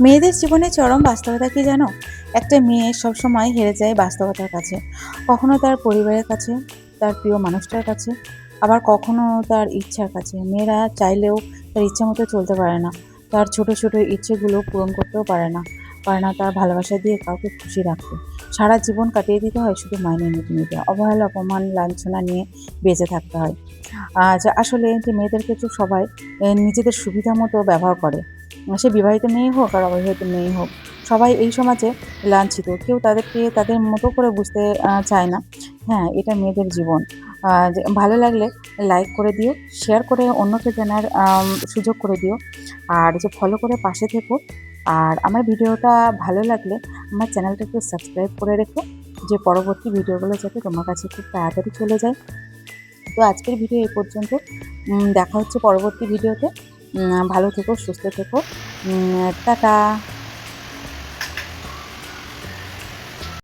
মেয়েদের জীবনে চরম বাস্তবতা কি জানো? একটা মেয়ে সবসময় হেরে যায় বাস্তবতার কাছে। কখনো তার পরিবারের কাছে, তার প্রিয় মানুষটার কাছে, আবার কখনো তার ইচ্ছার কাছে। মেয়েরা চাইলেও তার ইচ্ছা মতো চলতে পারে না। তার ছোট ছোট ইচ্ছেগুলো পূরণ করতেও পারে না তার ভালোবাসা দিয়ে কাউকে খুশি রাখতে। সারা জীবন কাটিয়ে দিতে হয় শুধু মাইনে নিতে নিতে, অবহেলা, অপমান, লাঞ্ছনা নিয়ে বেঁচে থাকতে হয়। আসলে যে মেয়েদের ক্ষেত্রে সবাই নিজেদের সুবিধা মতো ব্যবহার করে। সে বিবাহিত মেয়ে হোক আর অবিবাহিত মেয়ে হোক, সবাই এই সমাজে লাঞ্ছিত। কেউ তাদেরকে তাদের মতো করে বুঝতে চায় না। হ্যাঁ, এটা মেয়েদের জীবন। যে ভালো লাগলে লাইক করে দিও, শেয়ার করে অন্যকে জানার সুযোগ করে দিও। আর যে ফলো করে পাশে থেকো। আর আমার ভিডিওটা ভালো লাগলে আমার চ্যানেলটাকে সাবস্ক্রাইব করে রেখো, যে পরবর্তী ভিডিওগুলো যাতে তোমার কাছে খুব তাড়াতাড়ি চলে যায়। তো আজকের ভিডিও এই পর্যন্ত। দেখা হচ্ছে পরবর্তী ভিডিওতে। ভালো থেকো, সুস্থ থেকো। টাটা।